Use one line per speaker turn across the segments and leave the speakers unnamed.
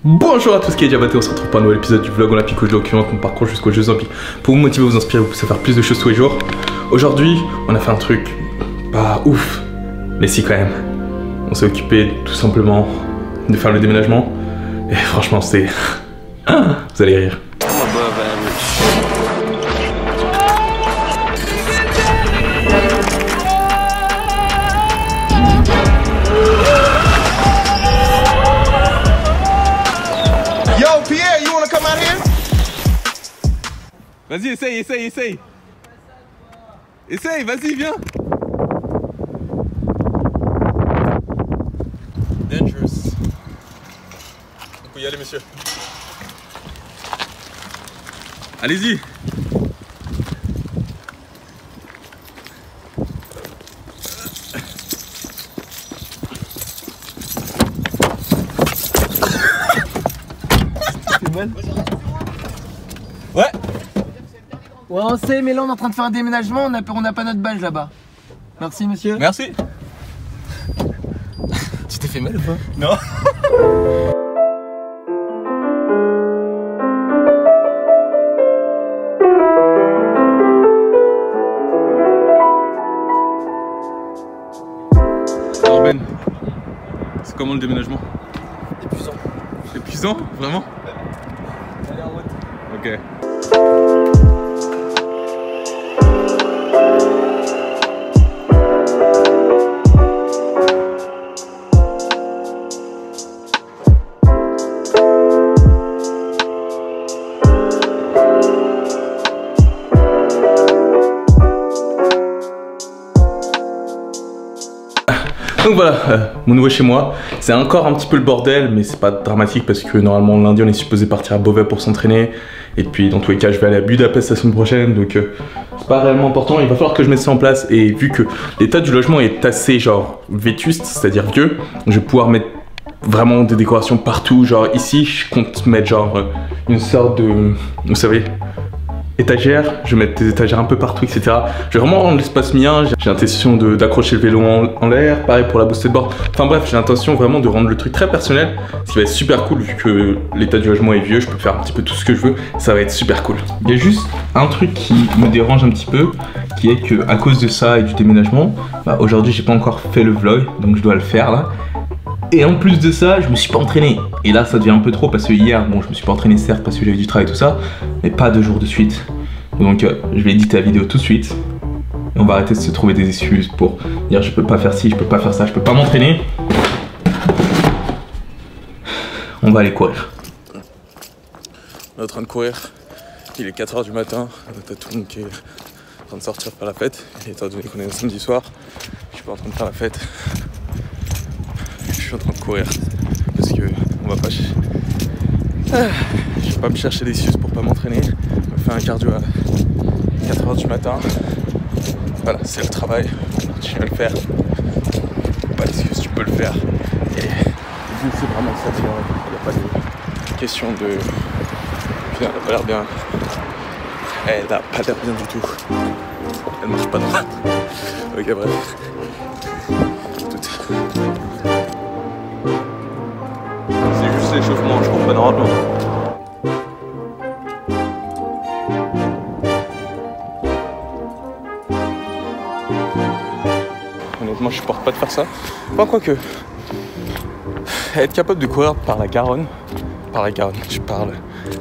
Bonjour à tous, qui est Diabaté, on se retrouve pour un nouvel épisode du vlog olympique où je documente mon parcours jusqu'aux Jeux Olympiques pour vous motiver, vous inspirer, vous pousser à faire plus de choses tous les jours. Aujourd'hui, on a fait un truc pas ouf, mais si quand même. On s'est occupé tout simplement de faire le déménagement et franchement c'est... vous allez rire.
Vas-y, essaye. Essaye, vas-y, viens. Dangerous. On peut y aller, monsieur. Allez-y.
C'est mal.
Ouais.
Ouais, on sait, mais là on est en train de faire un déménagement, on n'a pas notre badge là-bas. Merci monsieur.
Merci.
Tu t'es fait mal ou pas?
Non. Alors Ben, c'est comment le déménagement?
Épuisant.
Épuisant? Vraiment?
Allez en route.
Ok.
Donc voilà, mon nouveau chez moi, c'est encore un petit peu le bordel, mais c'est pas dramatique parce que normalement lundi on est supposé partir à Beauvais pour s'entraîner. Et puis dans tous les cas je vais aller à Budapest la semaine prochaine, donc c'est pas réellement important, il va falloir que je mette ça en place. Et vu que l'état du logement est assez genre vétuste, c'est-à-dire vieux, je vais pouvoir mettre vraiment des décorations partout. Genre ici je compte mettre genre une sorte de, vous savez, étagères, je vais mettre des étagères un peu partout, etc. Je vais vraiment rendre l'espace mien. J'ai l'intention d'accrocher le vélo en l'air, pareil pour la boosted board. Enfin bref, j'ai l'intention vraiment de rendre le truc très personnel, ce qui va être super cool vu que l'état du logement est vieux, je peux faire un petit peu tout ce que je veux, ça va être super cool. Il y a juste un truc qui me dérange un petit peu, qui est que à cause de ça et du déménagement, bah, aujourd'hui j'ai pas encore fait le vlog, donc je dois le faire là. Et en plus de ça, je me suis pas entraîné. Et là, ça devient un peu trop parce que hier, bon, je me suis pas entraîné certes parce que j'avais du travail et tout ça, mais pas 2 jours de suite. Donc, je vais éditer la vidéo tout de suite. Et on va arrêter de se trouver des excuses pour dire je peux pas faire ci, je peux pas faire ça, je peux pas m'entraîner. On va aller courir.
On est en train de courir. Il est 4 h du matin. T'as tout le monde qui est en train de sortir faire la fête. Et étant donné qu'on est un samedi soir, je suis pas en train de faire la fête. Je suis en train de courir parce que on va pas. Je vais pas me chercher d'excuses pour pas m'entraîner. Je me fais un cardio à 4 h du matin. Voilà, c'est le travail. Je vais le faire. Pas d'excuses, tu peux le faire. Et c'est vraiment ça. Il n'y a pas de question de. Putain, elle a pas l'air bien. Elle a pas l'air bien du tout. Elle marche pas droit. Ok, bref. C'est juste l'échauffement, je cours pas normalement. Honnêtement, je supporte pas de faire ça. Enfin, quoique. Être capable de courir par la Garonne, je parle.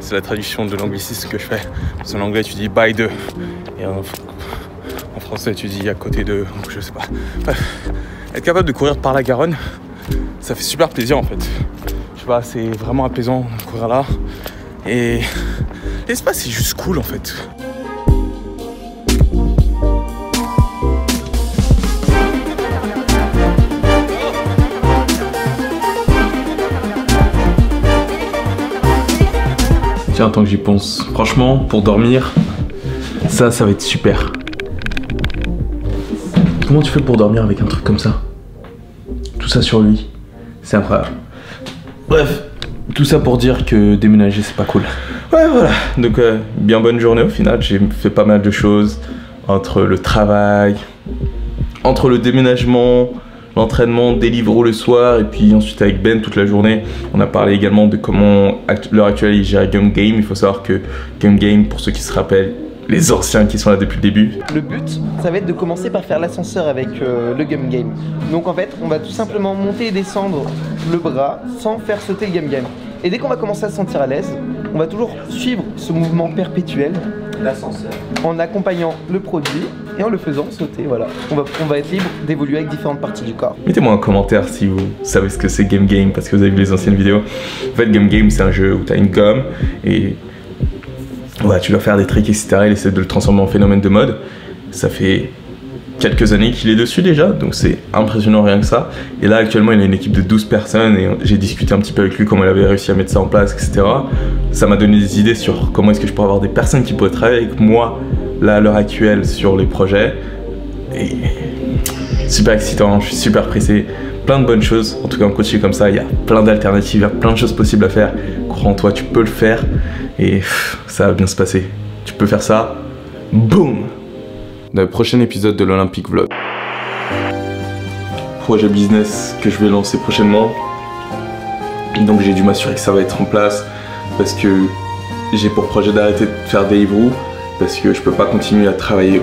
C'est la traduction de l'anglicisme que je fais. Parce qu'en anglais, tu dis by the. Et en français, tu dis à côté de. Je sais pas. Bref. Être capable de courir par la Garonne, ça fait super plaisir en fait. Je sais pas, c'est vraiment apaisant de courir là. Et l'espace est juste cool en fait.
Tiens, tant que j'y pense, franchement, pour dormir, ça va être super. Comment tu fais pour dormir avec un truc comme ça? Tout ça sur lui, c'est incroyable. Bref, tout ça pour dire que déménager c'est pas cool. Ouais voilà, donc bien bonne journée au final, j'ai fait pas mal de choses entre le travail, entre le déménagement, l'entraînement, Deliveroo le soir et puis ensuite avec Ben toute la journée. On a parlé également de comment à l'heure actuelle il gère Gum Game. Il faut savoir que Gum Game, pour ceux qui se rappellent, les anciens qui sont là depuis le début.
Le but, ça va être de commencer par faire l'ascenseur avec le Gum Game. Donc en fait, on va tout simplement monter et descendre le bras sans faire sauter le Gum Game. Et dès qu'on va commencer à se sentir à l'aise, on va toujours suivre ce mouvement perpétuel, l'ascenseur, en accompagnant le produit et en le faisant sauter, voilà. On va être libre d'évoluer avec différentes parties du corps.
Mettez-moi un commentaire si vous savez ce que c'est Gum Game, parce que vous avez vu les anciennes vidéos. En fait, Gum Game, c'est un jeu où tu as une gomme et ouais, tu dois faire des tricks, etc. Il essaie de le transformer en phénomène de mode. Ça fait quelques années qu'il est dessus déjà, donc c'est impressionnant rien que ça. Et là actuellement il a une équipe de 12 personnes et j'ai discuté un petit peu avec lui comment il avait réussi à mettre ça en place, etc. Ça m'a donné des idées sur comment est-ce que je pourrais avoir des personnes qui pourraient travailler avec moi là à l'heure actuelle sur les projets. Et super excitant, je suis super pressé, plein de bonnes choses. En tout cas en coaching comme ça, il y a plein d'alternatives, il y a plein de choses possibles à faire. Crois en toi, tu peux le faire et ça va bien se passer. Tu peux faire ça, boum. Dans le prochain épisode de l'Olympique Vlog. Projet business que je vais lancer prochainement. Donc j'ai dû m'assurer que ça va être en place parce que j'ai pour projet d'arrêter de faire Deliveroo parce que je peux pas continuer à travailler